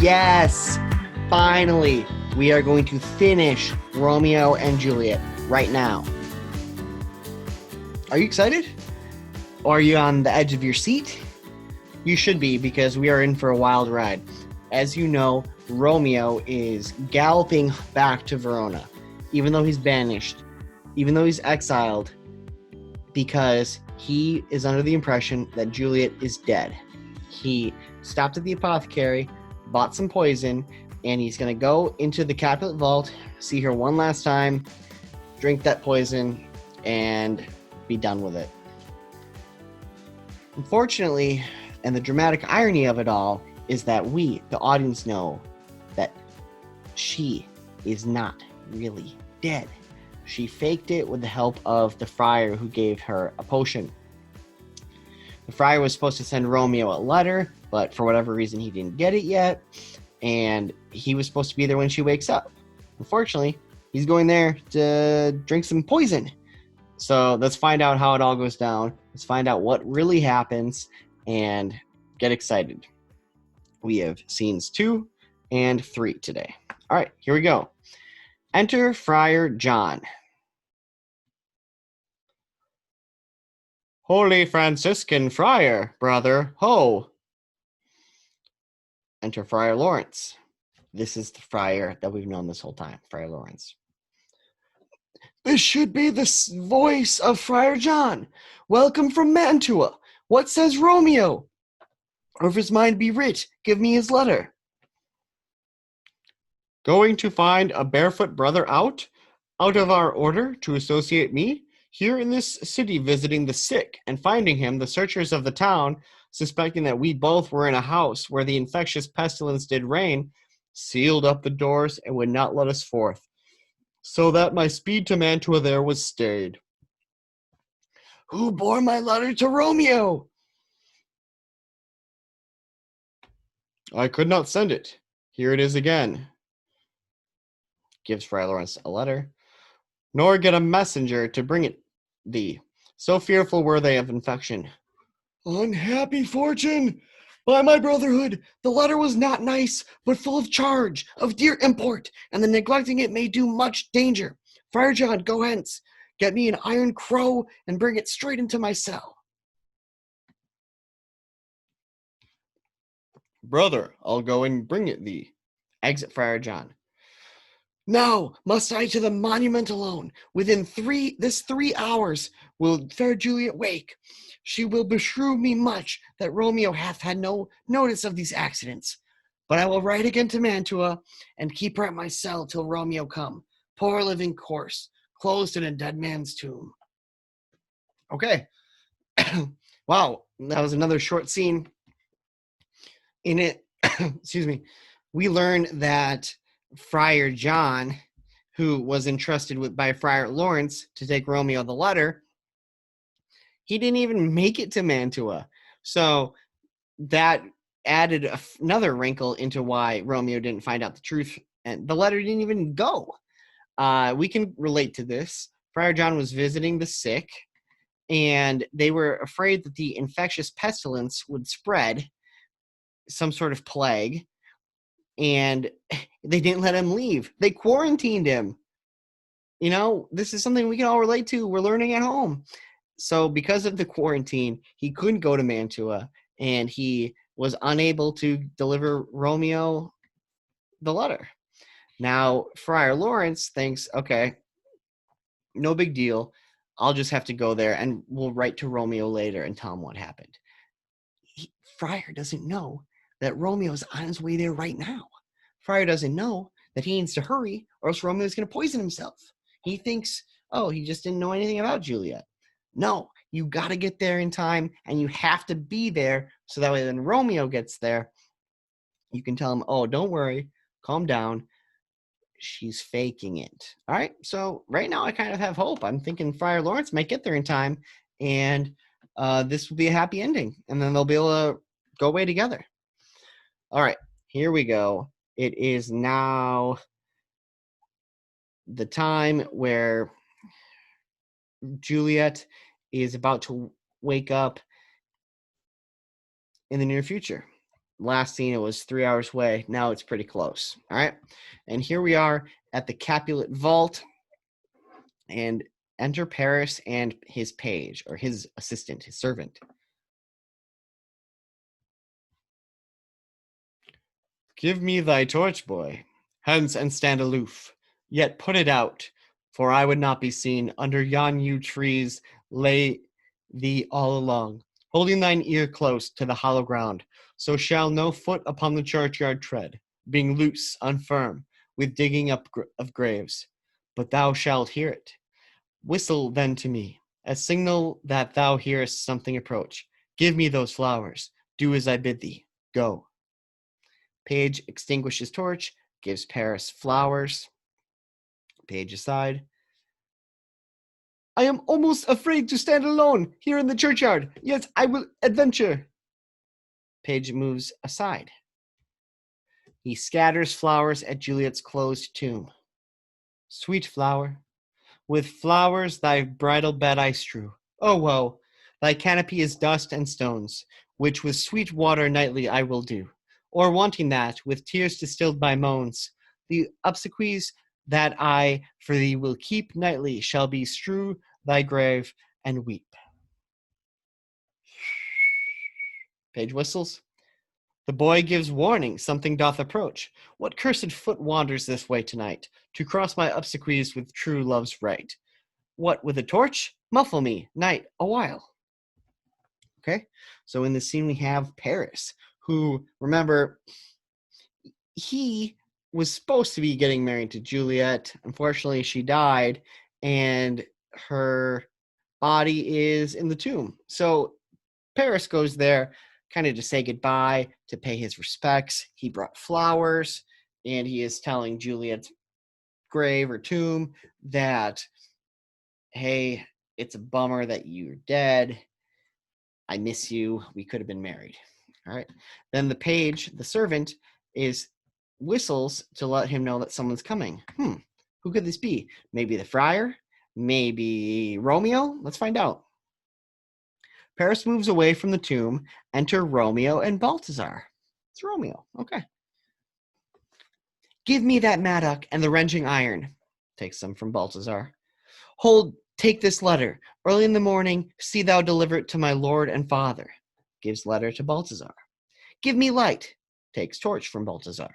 Yes! Finally, we are going to finish Romeo and Juliet right now. Are you excited? Or are you on the edge of your seat? You should be, because we are in for a wild ride. As you know, Romeo is galloping back to Verona, even though he's banished, even though he's exiled, because he is under the impression that Juliet is dead. He stopped at the apothecary, bought some poison, and he's going to go into the Capulet Vault, see her one last time, drink that poison, and be done with it. Unfortunately, and the dramatic irony of it all, is that we, the audience, know that she is not really dead. She faked it with the help of the friar who gave her a potion. The friar was supposed to send Romeo a letter, but for whatever reason he didn't get it yet, and he was supposed to be there when she wakes up. Unfortunately, he's going there to drink some poison. So let's find out how it all goes down. Let's find out what really happens and get excited. We have scenes 2 and 3 today. All right, here we go. Enter Friar John. Holy Franciscan Friar, brother, ho! Enter Friar Lawrence. This is the friar that we've known this whole time, Friar Lawrence. This should be the voice of Friar John. Welcome from Mantua. What says Romeo? Or if his mind be writ, give me his letter. Going to find a barefoot brother out of our order to associate me, here in this city visiting the sick, and finding him, the searchers of the town, suspecting that we both were in a house where the infectious pestilence did reign, sealed up the doors and would not let us forth, so that my speed to Mantua there was stayed. Who bore my letter to Romeo? I could not send it. Here it is again. Gives Friar Lawrence a letter. Nor get a messenger to bring it thee. So fearful were they of infection. Unhappy fortune! By my brotherhood, the letter was not nice, but full of charge, of dear import, and the neglecting it may do much danger. Friar John, go hence. Get me an iron crow, and bring it straight into my cell. Brother, I'll go and bring it thee. Exit Friar John. Now must I to the monument alone. Within 3 hours will fair Juliet wake. She will beshrew me much that Romeo hath had no notice of these accidents. But I will ride again to Mantua, and keep her at my cell till Romeo come. Poor living corse, closed in a dead man's tomb. Okay. Wow, that was another short scene. In it, excuse me, we learn that Friar John, who was entrusted by Friar Lawrence to take Romeo the letter, he didn't even make it to Mantua. So that added another wrinkle into why Romeo didn't find out the truth, and the letter didn't even go. We can relate to this. Friar John was visiting the sick, and they were afraid that the infectious pestilence would spread, some sort of plague, and they didn't let him leave. They quarantined him. You know, this is something we can all relate to. We're learning at home. So because of the quarantine, he couldn't go to Mantua, and he was unable to deliver Romeo the letter. Now, Friar Lawrence thinks, okay, no big deal. I'll just have to go there, and we'll write to Romeo later and tell him what happened. Friar doesn't know that Romeo's on his way there right now. Friar doesn't know that he needs to hurry, or else Romeo's going to poison himself. He thinks, oh, he just didn't know anything about Juliet. No, you got to get there in time, and you have to be there so that way when Romeo gets there, you can tell him, oh, don't worry, calm down. She's faking it. All right, so right now I kind of have hope. I'm thinking Friar Lawrence might get there in time, and this will be a happy ending, and then they'll be able to go away together. All right, here we go. It is now the time where Juliet is about to wake up in the near future. last scene, it was 3 hours away. Now it's pretty close. All right. And here we are at the Capulet Vault. And enter Paris and his page, or his assistant, his servant. Give me thy torch, boy. Hence and stand aloof. Yet put it out, for I would not be seen under yon yew trees lay thee all along, holding thine ear close to the hollow ground, so shall no foot upon the churchyard tread, being loose, unfirm, with digging up of graves. But thou shalt hear it. Whistle then to me, a signal that thou hearest something approach. Give me those flowers. Do as I bid thee. Go. Page extinguishes torch, gives Paris flowers. Page aside. I am almost afraid to stand alone here in the churchyard. Yet I will adventure. Page moves aside. He scatters flowers at Juliet's closed tomb. Sweet flower, with flowers thy bridal bed I strew. Oh woe! Thy canopy is dust and stones, which with sweet water nightly I will do. Or wanting that, with tears distilled by moans, the obsequies that I for thee will keep nightly shall be strew thy grave and weep. Page whistles. The boy gives warning, something doth approach. What cursed foot wanders this way tonight, to cross my obsequies with true love's right? What, with a torch? Muffle me, night, a while. Okay, so in this scene we have Paris, who, remember, he was supposed to be getting married to Juliet. Unfortunately, she died, and her body is in the tomb. So Paris goes there kind of to say goodbye, to pay his respects. He brought flowers, and he is telling Juliet's grave or tomb that, hey, it's a bummer that you're dead. I miss you. We could have been married. All right. Then the page, the servant, is whistles to let him know that someone's coming. Who could this be? Maybe the friar? Maybe Romeo? Let's find out. Paris moves away from the tomb. Enter Romeo and Balthazar. It's Romeo. Okay. Give me that mattock and the wrenching iron. Takes them from Balthazar. Hold, take this letter. Early in the morning, see thou deliver it to my lord and father. Gives letter to Balthazar. Give me light. Takes torch from Balthazar.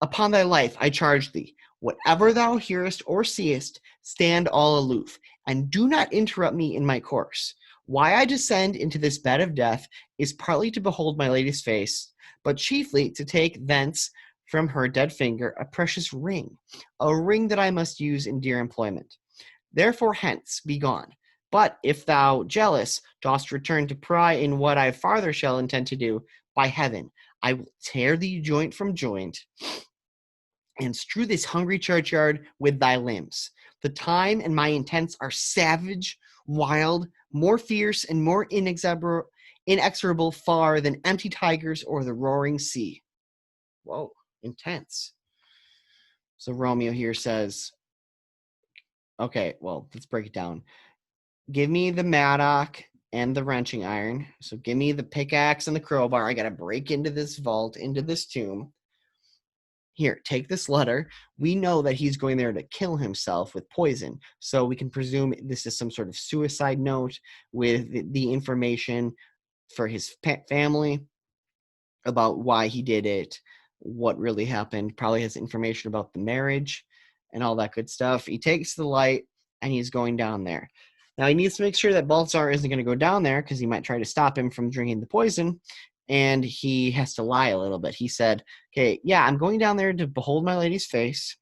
Upon thy life I charge thee, whatever thou hearest or seest, stand all aloof, and do not interrupt me in my course. Why I descend into this bed of death is partly to behold my lady's face, but chiefly to take thence from her dead finger a precious ring, a ring that I must use in dear employment. Therefore hence, be gone. But if thou, jealous, dost return to pry in what I farther shall intend to do, by heaven, I will tear thee joint from joint, and strew this hungry churchyard with thy limbs. The time and my intents are savage, wild, more fierce, and more inexorable far than empty tigers or the roaring sea. Whoa, intense. So Romeo here says, okay, well, let's break it down. Give me the mattock and the wrenching iron. So give me the pickaxe and the crowbar. I got to break into this vault, into this tomb. Here, take this letter. We know that he's going there to kill himself with poison. So we can presume this is some sort of suicide note with the information for his family about why he did it, what really happened. Probably has information about the marriage and all that good stuff. He takes the light and he's going down there. Now he needs to make sure that Balthazar isn't going to go down there because he might try to stop him from drinking the poison. And he has to lie a little bit. He said, okay, yeah, I'm going down there to behold my lady's face,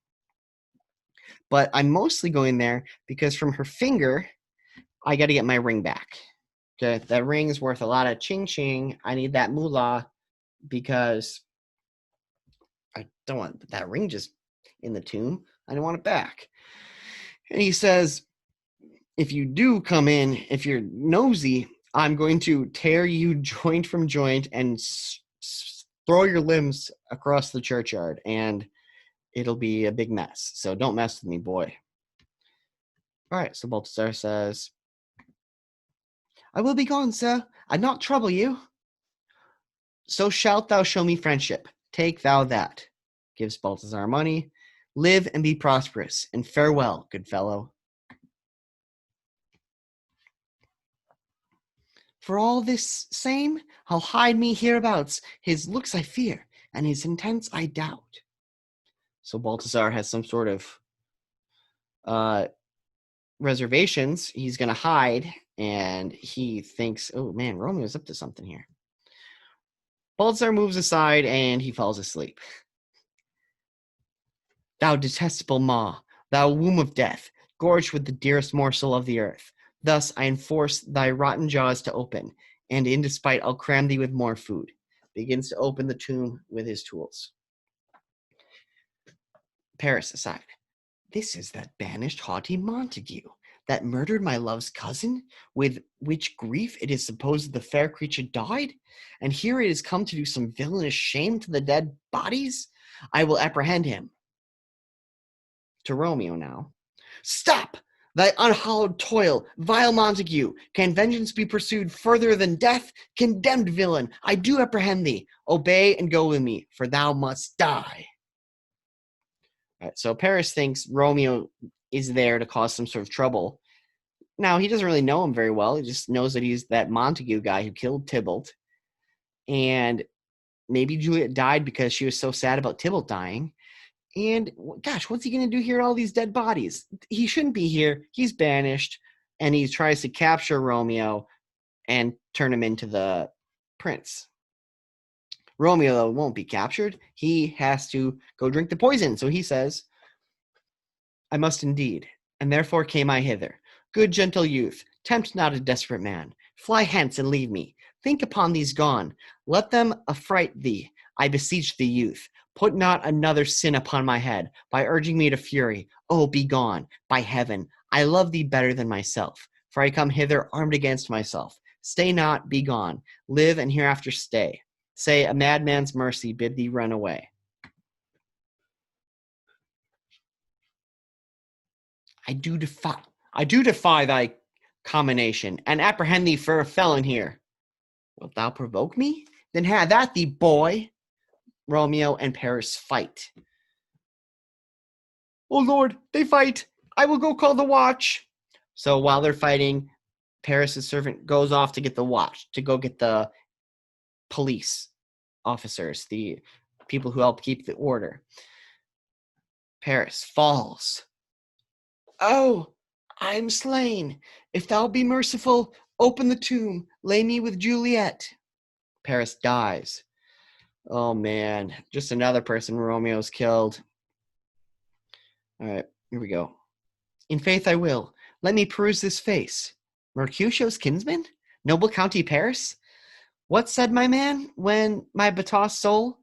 but I'm mostly going there because from her finger, I got to get my ring back. Okay, that ring is worth a lot of ching-ching. I need that moolah because I don't want that ring just in the tomb. I don't want it back. And he says, if you do come in, if you're nosy, I'm going to tear you joint from joint and throw your limbs across the churchyard, and it'll be a big mess. So don't mess with me, boy. All right, so Balthazar says, I will be gone, sir. I'd not trouble you. So shalt thou show me friendship. Take thou that. Gives Balthazar money. Live and be prosperous, and farewell, good fellow. For all this same, I'll hide me hereabouts. His looks I fear, and his intents I doubt. So Balthazar has some sort of reservations. He's going to hide, and he thinks, oh man, Romeo's up to something here. Balthazar moves aside, and he falls asleep. Thou detestable maw, thou womb of death, gorged with the dearest morsel of the earth. Thus I enforce thy rotten jaws to open, and in despite I'll cram thee with more food. Begins to open the tomb with his tools. Paris aside. This is that banished haughty Montague, that murdered my love's cousin, with which grief it is supposed the fair creature died, and here it is come to do some villainous shame to the dead bodies. I will apprehend him. To Romeo now. Stop! Thy unhallowed toil, vile Montague! Can vengeance be pursued further than death? Condemned villain, I do apprehend thee. Obey and go with me, for thou must die. All right, so Paris thinks Romeo is there to cause some sort of trouble. Now, he doesn't really know him very well. He just knows that he's that Montague guy who killed Tybalt. And maybe Juliet died because she was so sad about Tybalt dying. And gosh, what's he going to do here? All these dead bodies. He shouldn't be here. He's banished. And he tries to capture Romeo and turn him into the prince. Romeo, though, won't be captured. He has to go drink the poison. So he says, I must indeed, and therefore came I hither. Good gentle youth, tempt not a desperate man. Fly hence and leave me. Think upon these gone. Let them affright thee. I beseech thee, youth. Put not another sin upon my head by urging me to fury. Oh, be gone. By heaven, I love thee better than myself, for I come hither armed against myself. Stay not, be gone. Live and hereafter stay. Say, a madman's mercy bid thee run away. I do defy thy combination, and apprehend thee for a felon here. Wilt thou provoke me? Then have at thee, boy. Romeo and Paris fight. Oh Lord, they fight. I will go call the watch. So while they're fighting, Paris's servant goes off to get the watch, to go get the police officers, the people who help keep the order. Paris falls. Oh, I'm slain. If thou be merciful, open the tomb. Lay me with Juliet. Paris dies. Oh, man. Just another person Romeo's killed. All right, here we go. In faith I will. Let me peruse this face. Mercutio's kinsman? Noble County Paris? What said my man when my betossed soul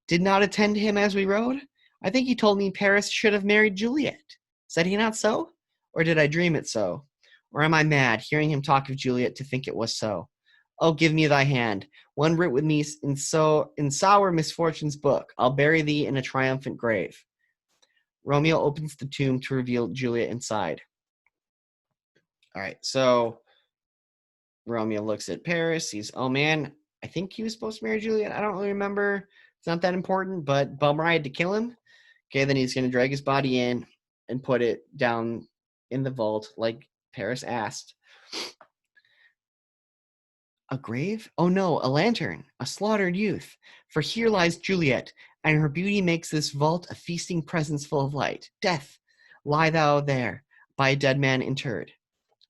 did not attend him as we rode? I think he told me Paris should have married Juliet. Said he not so? Or did I dream it so? Or am I mad, hearing him talk of Juliet, to think it was so? Oh, give me thy hand. One writ with me in sour misfortune's book. I'll bury thee in a triumphant grave. Romeo opens the tomb to reveal Juliet inside. All right, so Romeo looks at Paris. He's, oh man, I think he was supposed to marry Juliet. I don't really remember. It's not that important, but bummer I had to kill him. Okay, then he's going to drag his body in and put it down in the vault like Paris asked. A grave? Oh no, a lantern, a slaughtered youth. For here lies Juliet, and her beauty makes this vault a feasting presence full of light. Death, lie thou there, by a dead man interred.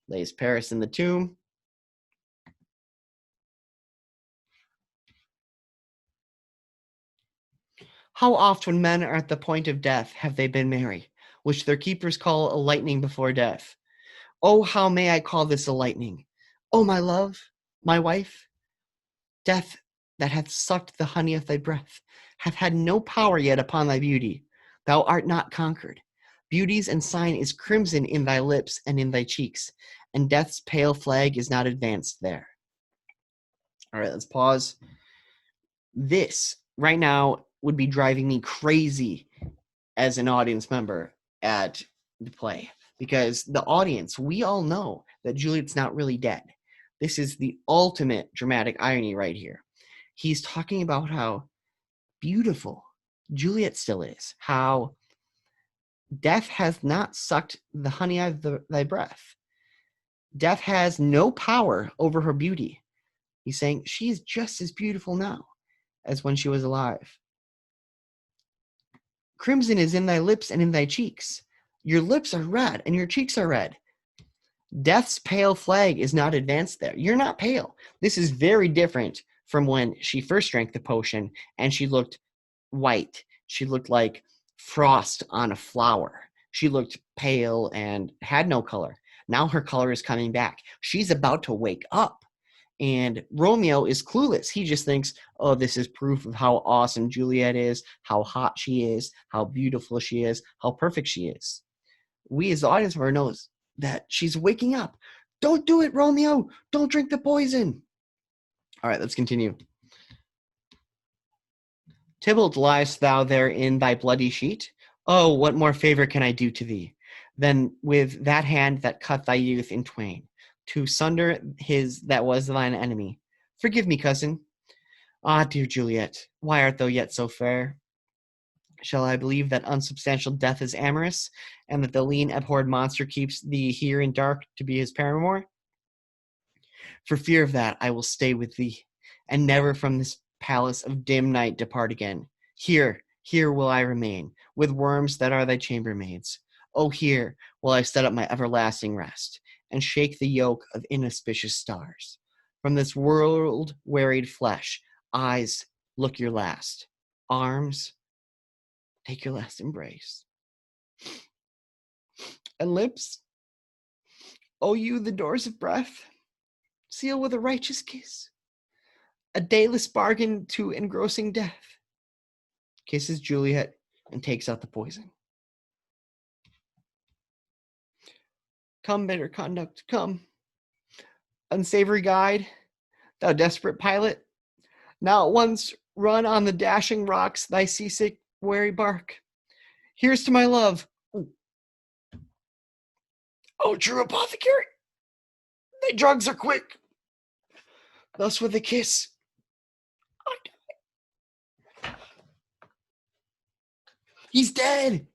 Lays Paris in the tomb. How oft when men are at the point of death have they been merry, which their keepers call a lightning before death. Oh, how may I call this a lightning? Oh, my love, my wife, death that hath sucked the honey of thy breath, hath had no power yet upon thy beauty. Thou art not conquered. Beauty's ensign is crimson in thy lips and in thy cheeks, and death's pale flag is not advanced there. All right, let's pause. This, right now, would be driving me crazy as an audience member at the play, because the audience, we all know that Juliet's not really dead. This is the ultimate dramatic irony right here. He's talking about how beautiful Juliet still is, how death has not sucked the honey out of thy breath. Death has no power over her beauty. He's saying she is just as beautiful now as when she was alive. Crimson is in thy lips and in thy cheeks. Your lips are red and your cheeks are red. Death's pale flag is not advanced there. You're not pale. This is very different from when she first drank the potion and she looked white. She looked like frost on a flower. She looked pale and had no color. Now her color is coming back. She's about to wake up. And Romeo is clueless. He just thinks, oh, this is proof of how awesome Juliet is, how hot she is, how beautiful she is, how perfect she is. We as the audience member knows that she's waking up. Don't do it, Romeo. Don't drink the poison. All right, let's continue. Tybalt, liest thou there in thy bloody sheet? Oh, what more favor can I do to thee than with that hand that cut thy youth in twain, to sunder his that was thine enemy? Forgive me, cousin. Ah, dear Juliet, why art thou yet so fair? Shall I believe that unsubstantial death is amorous, and that the lean abhorred monster keeps thee here in dark to be his paramour? For fear of that, I will stay with thee, and never from this palace of dim night depart again. Here will I remain, with worms that are thy chambermaids. Oh, here will I set up my everlasting rest, and shake the yoke of inauspicious stars. From this world-wearied flesh, eyes, look your last. Arms, take your last embrace. And lips, oh, you the doors of breath, seal with a righteous kiss, a dayless bargain to engrossing death. Kisses Juliet and takes out the poison. Come, better conduct, come. Unsavory guide, thou desperate pilot, now at once run on the dashing rocks thy seasick, weary bark. Here's to my love. Oh, true apothecary, thy drugs are quick. Thus with a kiss, he's dead.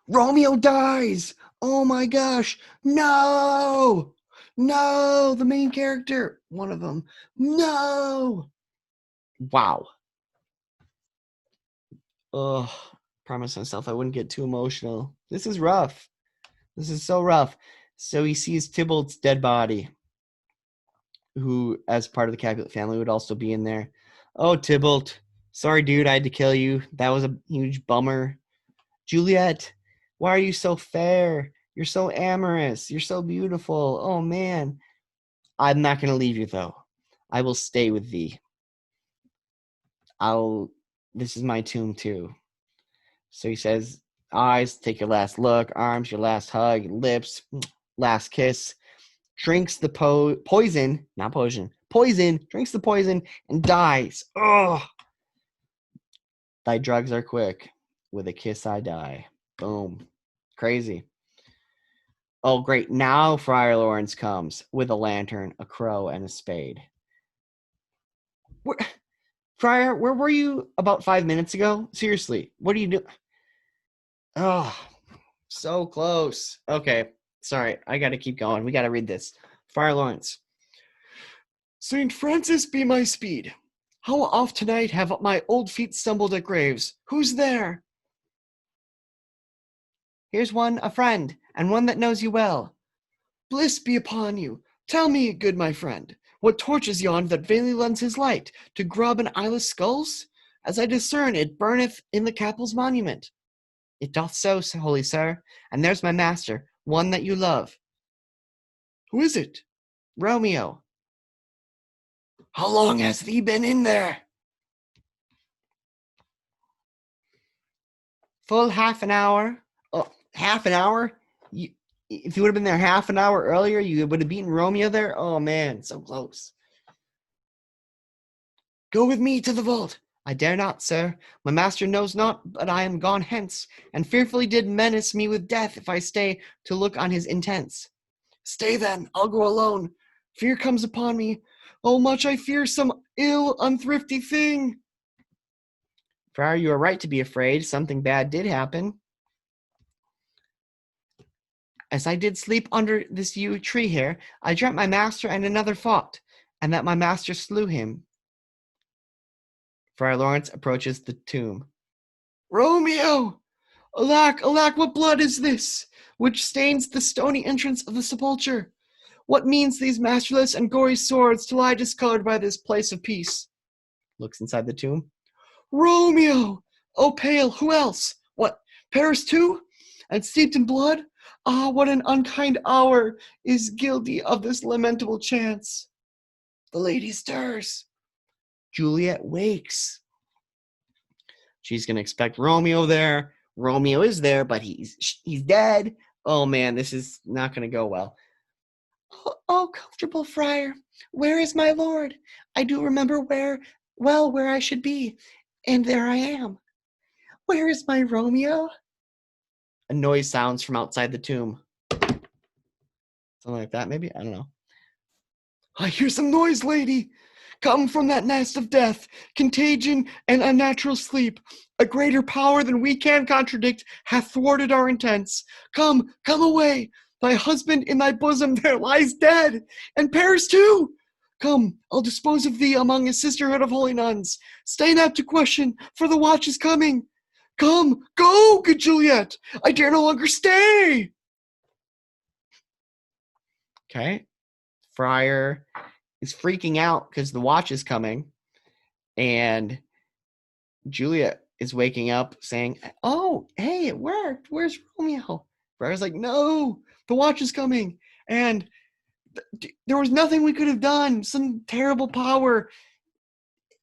Romeo dies. Oh my gosh. No, the main character, one of them. No. Wow. Ugh. Promised myself I wouldn't get too emotional. This is rough. This is so rough. So he sees Tybalt's dead body, who, as part of the Capulet family, would also be in there. Oh, Tybalt. Sorry, dude, I had to kill you. That was a huge bummer. Juliet, why are you so fair? You're so amorous. You're so beautiful. Oh, man. I'm not going to leave you, though. I will stay with thee. This is my tomb, too. So he says, eyes, take your last look. Arms, your last hug. Lips, last kiss. Drinks the poison, not potion. Poison, drinks the poison, and dies. Ugh. Thy drugs are quick. With a kiss I die. Boom. Crazy. Oh, great. Now Friar Lawrence comes with a lantern, a crow, and a spade. Friar, where were you about 5 minutes ago? Seriously, what are you doing? Oh, so close. Okay, sorry. I got to keep going. We got to read this. Friar Lawrence. St. Francis be my speed. How oft tonight have my old feet stumbled at graves? Who's there? Here's one, a friend, and one that knows you well. Bliss be upon you. Tell me, good my friend, what torch is yond that vainly lends his light to grub and eyeless skulls? As I discern, it burneth in the capel's monument. It doth so, holy sir, and there's my master, one that you love. Who is it? Romeo. How long has thee been in there? Full half an hour. Oh, half an hour? If you would have been there half an hour earlier, you would have beaten Romeo there? Oh, man, so close. Go with me to the vault. I dare not, sir. My master knows not, but I am gone hence, and fearfully did menace me with death if I stay to look on his intents. Stay then, I'll go alone. Fear comes upon me. Oh, much I fear some ill, unthrifty thing. Friar, you are right to be afraid. Something bad did happen. As I did sleep under this yew tree here, I dreamt my master and another fought, and that my master slew him. Friar Lawrence approaches the tomb. Romeo! Alack, alack, what blood is this, which stains the stony entrance of the sepulchre? What means these masterless and gory swords to lie discolored by this place of peace? Looks inside the tomb. Romeo! Oh, pale, who else? What, Paris too? And steeped in blood? Ah, what an unkind hour is guilty of this lamentable chance. The lady stirs. Juliet wakes. She's going to expect Romeo there. Romeo is there, but he's dead. Oh, man, this is not going to go well. Oh, comfortable friar, where is my lord? I do remember where I should be, and there I am. Where is my Romeo? A noise sounds from outside the tomb. Something like that, maybe? I don't know. I hear some noise, lady. Come from that nest of death, contagion and unnatural sleep. A greater power than we can contradict hath thwarted our intents. Come away. Thy husband in thy bosom there lies dead, and Paris too. Come, I'll dispose of thee among a sisterhood of holy nuns. Stay not to question, for the watch is coming. Come, go, good Juliet. I dare no longer stay. Okay. Friar is freaking out because the watch is coming, and Juliet is waking up saying, oh, hey, it worked. Where's Romeo? Friar's like, no, the watch is coming, and there was nothing we could have done. Some terrible power.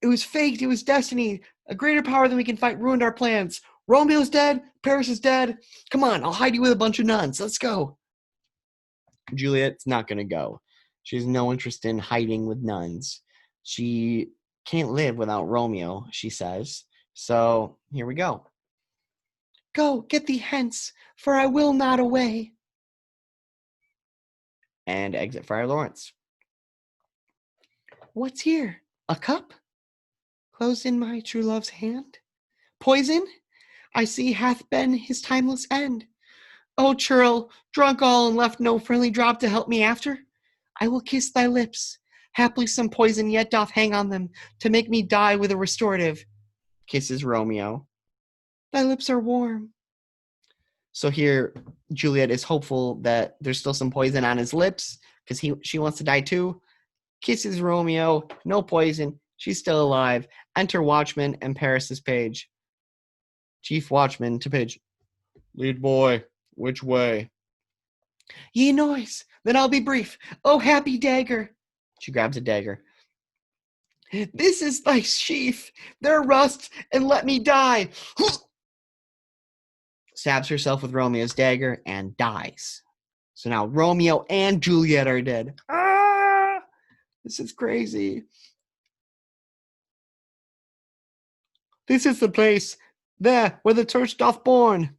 It was fate. It was destiny. A greater power than we can fight ruined our plans. Romeo's dead. Paris is dead. Come on, I'll hide you with a bunch of nuns. Let's go. Juliet's not going to go. She has no interest in hiding with nuns. She can't live without Romeo, she says. So here we go. Go, get thee hence, for I will not away. And exit Friar Lawrence. What's here? A cup? Closed in my true love's hand? Poison? I see hath been his timeless end. O churl, drunk all and left no friendly drop to help me after? I will kiss thy lips. Haply some poison yet doth hang on them, to make me die with a restorative. Kisses Romeo. Thy lips are warm. So here, Juliet is hopeful that there's still some poison on his lips, because she wants to die too. Kisses Romeo, no poison, she's still alive. Enter Watchman and Paris's page. Chief Watchman to page. Lead boy, which way? Ye noise, then I'll be brief. Oh, happy dagger. She grabs a dagger. This is thy sheath. There rust, and let me die. Stabs herself with Romeo's dagger and dies. So now Romeo and Juliet are dead. Ah! This is crazy. This is the place, there, where the church doth born.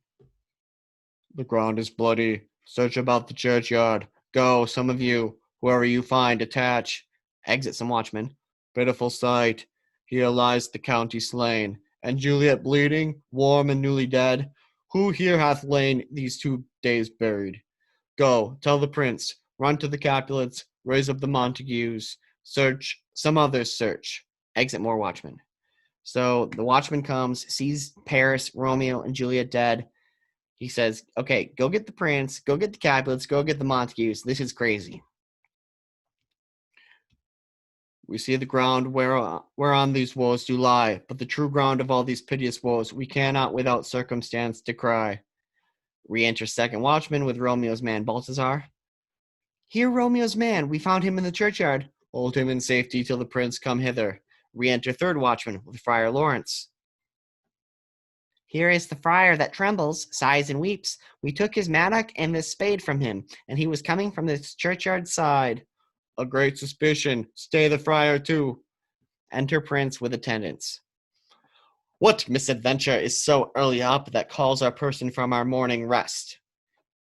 The ground is bloody. Search about the churchyard. Go, some of you, whoever you find, attach. Exit some watchmen. Pitiful sight. Here lies the county slain, and Juliet bleeding, warm and newly dead. Who here hath lain these 2 days buried? Go, tell the prince. Run to the Capulets. Raise up the Montagues. Search, some others search. Exit more watchmen. So the watchman comes, sees Paris, Romeo, and Juliet dead. He says, okay, go get the prince, go get the Capulets, go get the Montagues. This is crazy. We see the ground whereon these woes do lie, but the true ground of all these piteous woes we cannot without circumstance decry. Re-enter second watchman with Romeo's man Balthazar. Here Romeo's man, we found him in the churchyard. Hold him in safety till the prince come hither. Re-enter third watchman with Friar Lawrence. Here is the friar that trembles, sighs, and weeps. We took his mattock and this spade from him, and he was coming from this churchyard side. A great suspicion. Stay the friar too. Enter prince with attendants. What misadventure is so early up that calls our person from our morning rest?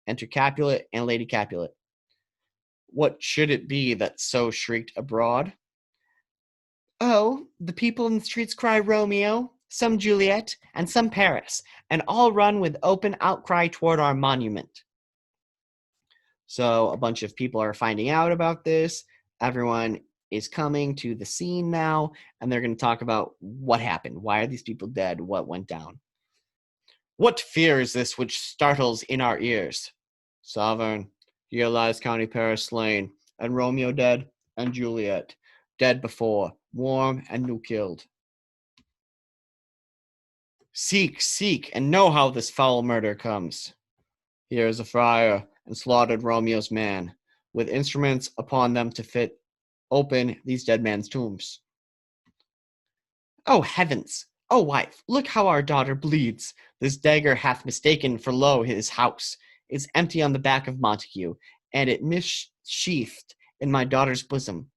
Enter Capulet and Lady Capulet. What should it be that so shrieked abroad? Oh, the people in the streets cry Romeo, some Juliet, and some Paris, and all run with open outcry toward our monument. So a bunch of people are finding out about this. Everyone is coming to the scene now, and they're going to talk about what happened. Why are these people dead? What went down? What fear is this which startles in our ears? Sovereign, here lies County Paris slain, and Romeo dead, and Juliet dead before, warm and new killed. Seek, seek, and know how this foul murder comes. Here is a friar, and slaughtered Romeo's man, with instruments upon them to fit open these dead men's tombs. Oh heavens! O wife, look how our daughter bleeds. This dagger hath mistaken for lo his house. Is empty on the back of Montague, and it missheathed in my daughter's bosom.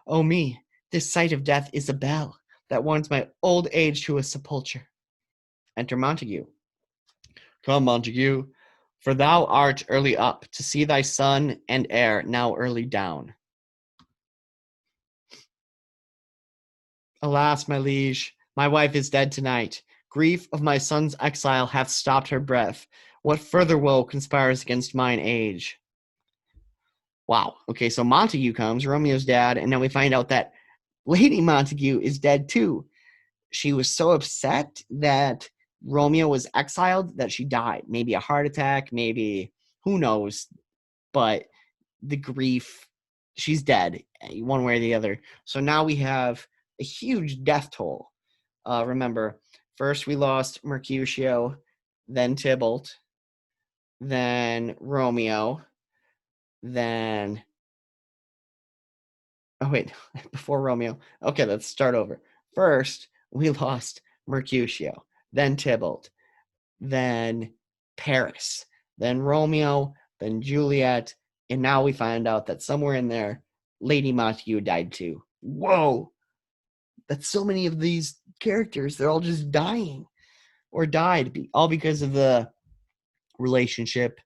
O me, this sight of death is a bell that warns my old age to a sepulture. Enter Montague. Come, Montague, for thou art early up to see thy son and heir now early down. Alas, my liege, my wife is dead tonight. Grief of my son's exile hath stopped her breath. What further woe conspires against mine age? Wow. Okay, so Montague comes, Romeo's dad, and then we find out that Lady Montague is dead too. She was so upset that Romeo was exiled that she died. Maybe a heart attack, maybe who knows, but the grief, she's dead, one way or the other. So now we have a huge death toll. Remember, first we lost Mercutio, then Tybalt, then Romeo, then... Oh, wait, before Romeo. Okay, let's start over. First, we lost Mercutio, then Tybalt, then Paris, then Romeo, then Juliet, and now we find out that somewhere in there, Lady Montague died too. Whoa! That's so many of these characters. They're all just dying or died, all because of the relationship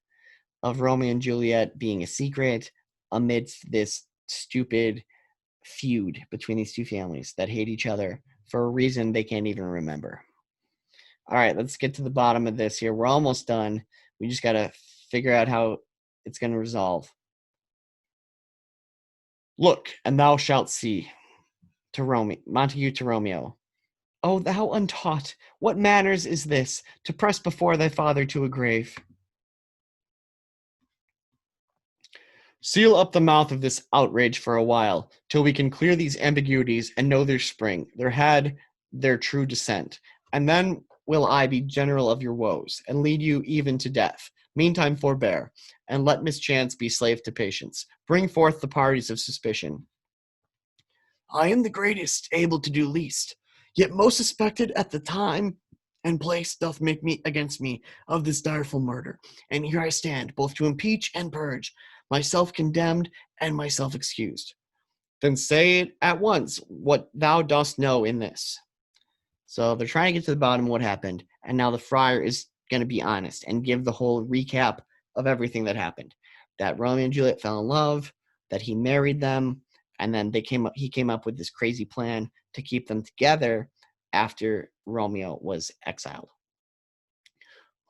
of Romeo and Juliet being a secret amidst this stupid feud between these two families that hate each other for a reason they can't even remember. All right, let's get to the bottom of this here. We're almost done. We just got to figure out how it's going to resolve. Look, and thou shalt see. To Romeo, Montague to Romeo. O thou untaught, what manners is this, to press before thy father to a grave? Seal up the mouth of this outrage for a while, till we can clear these ambiguities and know their spring, their head, their true descent. And then will I be general of your woes, and lead you even to death. Meantime forbear, and let mischance be slave to patience. Bring forth the parties of suspicion. I am the greatest, able to do least, yet most suspected at the time and place doth make me against me of this direful murder. And here I stand, both to impeach and purge, myself condemned and myself excused. Then say it at once what thou dost know in this. So they're trying to get to the bottom of what happened, and now the friar is going to be honest and give the whole recap of everything that happened. That Romeo and Juliet fell in love, that he married them, and then he came up with this crazy plan to keep them together after Romeo was exiled.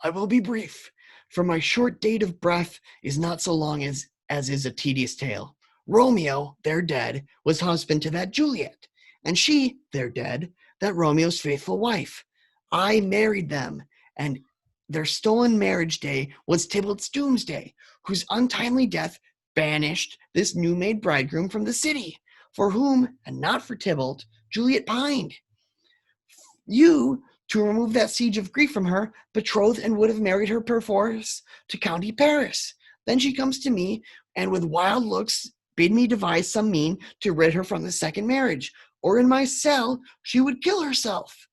I will be brief, for my short date of breath is not so long as is a tedious tale. Romeo, their dead, was husband to that Juliet, and she, their dead, that Romeo's faithful wife. I married them, and their stolen marriage day was Tybalt's doomsday, whose untimely death banished this new-made bridegroom from the city, for whom, and not for Tybalt, Juliet pined. You, to remove that siege of grief from her, betrothed and would have married her perforce to County Paris. Then she comes to me, and with wild looks bid me devise some mean to rid her from the second marriage, or in my cell she would kill herself.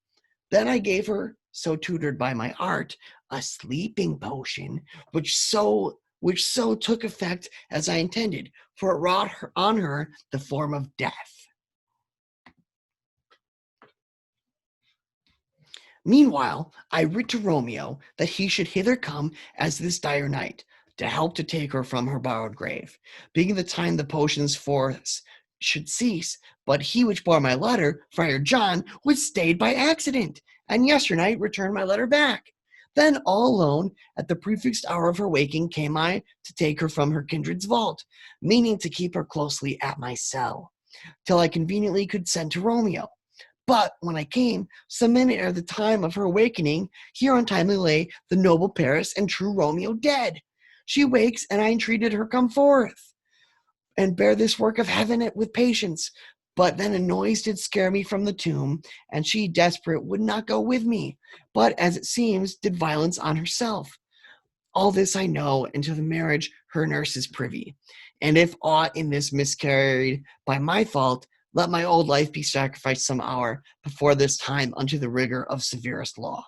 Then I gave her, so tutored by my art, a sleeping potion, which so took effect as I intended, for it wrought on her the form of death. Meanwhile, I writ to Romeo that he should hither come as this dire night, to help to take her from her borrowed grave, being the time the potion's force should cease, but he which bore my letter, Friar John, was stayed by accident, and yesternight returned my letter back. Then, all alone, at the prefixed hour of her waking, came I to take her from her kindred's vault, meaning to keep her closely at my cell, till I conveniently could send to Romeo. But when I came, some minute ere the time of her awakening, here untimely lay the noble Paris and true Romeo dead. She wakes, and I entreated her come forth and bear this work of heaven with patience. But then a noise did scare me from the tomb, and she, desperate, would not go with me, but, as it seems, did violence on herself. All this I know, and to the marriage her nurse is privy. And if aught in this miscarried by my fault, let my old life be sacrificed some hour before this time unto the rigor of severest law.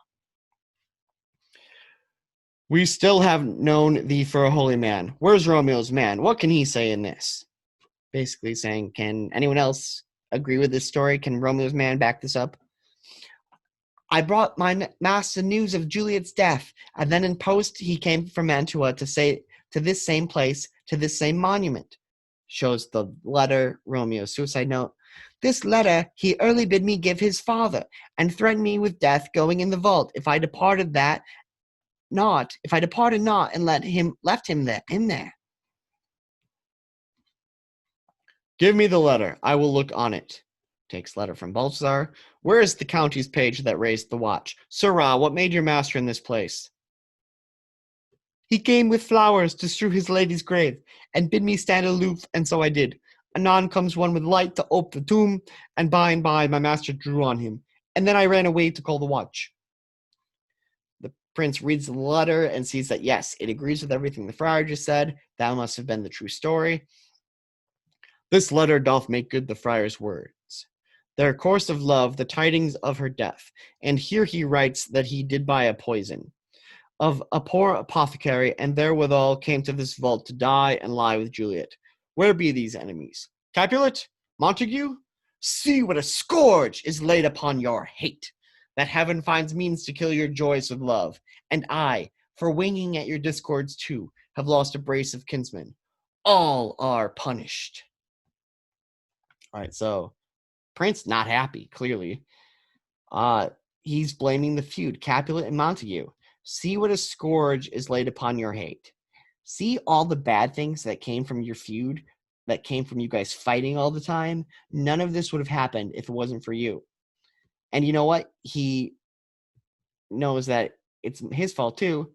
We still have known thee for a holy man. Where's Romeo's man? What can he say in this? Basically saying, can anyone else agree with this story? Can Romeo's man back this up? I brought my master news of Juliet's death, and then in post he came from Mantua to say to this same place, to this same monument. Shows the letter, Romeo's suicide note. This letter he early bid me give his father, and threatened me with death going in the vault if I departed not, and left him there in there. Give me the letter. I will look on it. Takes letter from Balthazar. Where is the county's page that raised the watch? Sirrah, what made your master in this place? He came with flowers to strew his lady's grave, and bid me stand aloof, and so I did. Anon comes one with light to ope the tomb, and by my master drew on him, and then I ran away to call the watch. The prince reads the letter and sees that, yes, it agrees with everything the friar just said. That must have been the true story. This letter doth make good the friar's words. Their course of love, the tidings of her death. And here he writes that he did buy a poison of a poor apothecary, and therewithal came to this vault to die and lie with Juliet. Where be these enemies? Capulet? Montague? See what a scourge is laid upon your hate, that heaven finds means to kill your joys with love. And I, for winging at your discords too, have lost a brace of kinsmen. All are punished. All right, so Prince not happy, clearly. He's blaming the feud, Capulet and Montague. See what a scourge is laid upon your hate. See all the bad things that came from your feud, that came from you guys fighting all the time. None of this would have happened if it wasn't for you. And you know what? He knows that it's his fault too.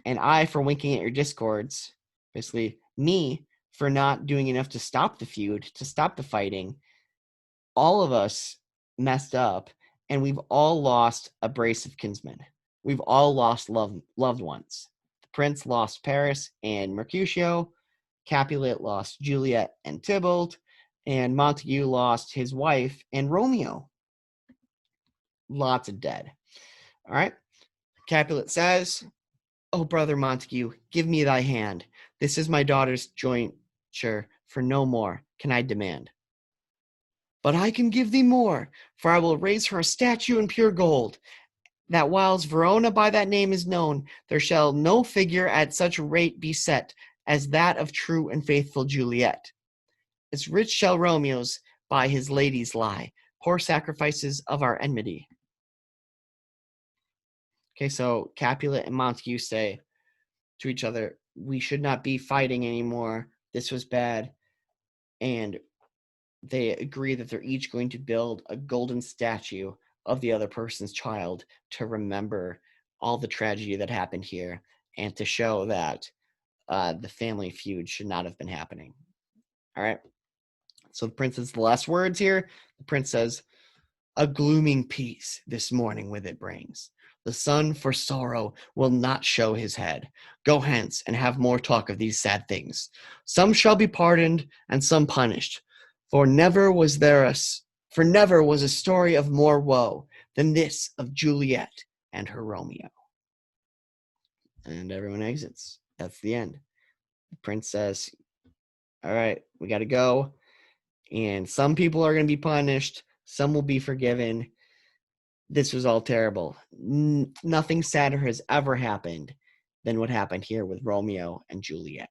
And I, for winking at your discords, basically me, for not doing enough to stop the feud, to stop the fighting. All of us messed up, and we've all lost a brace of kinsmen. We've all lost loved ones. The prince lost Paris and Mercutio. Capulet lost Juliet and Tybalt. And Montague lost his wife and Romeo. Lots of dead. All right. Capulet says, "O brother Montague, give me thy hand. This is my daughter's jointure, for no more can I demand. But I can give thee more, for I will raise her a statue in pure gold, that whiles Verona by that name is known, there shall no figure at such rate be set as that of true and faithful Juliet. As rich shall Romeo's by his ladies lie, poor sacrifices of our enmity." Okay, so Capulet and Montague say to each other, we should not be fighting anymore. This was bad. And they agree that they're each going to build a golden statue of the other person's child to remember all the tragedy that happened here and to show that the family feud should not have been happening. All right. So the prince says the last words here. The prince says, "A glooming peace this morning with it brings. The sun for sorrow will not show his head. Go hence and have more talk of these sad things. Some shall be pardoned and some punished. For never was a story of more woe than this of Juliet and her Romeo." And everyone exits. That's the end. The prince says, all right, we got to go. And some people are going to be punished. Some will be forgiven. This was all terrible. Nothing sadder has ever happened than what happened here with Romeo and Juliet.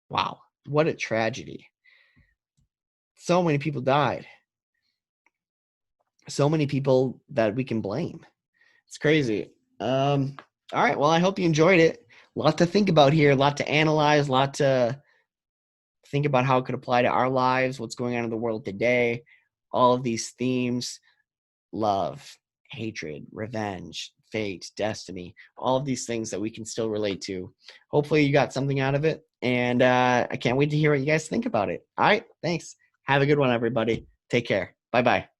Wow, what a tragedy. So many people died. So many people that we can blame. It's crazy. All right. Well, I hope you enjoyed it. A lot to think about here, a lot to analyze, a lot to think about how it could apply to our lives, what's going on in the world today, all of these themes, love, hatred, revenge, fate, destiny, all of these things that we can still relate to. Hopefully, you got something out of it. And I can't wait to hear what you guys think about it. All right. Thanks. Have a good one, everybody. Take care. Bye bye.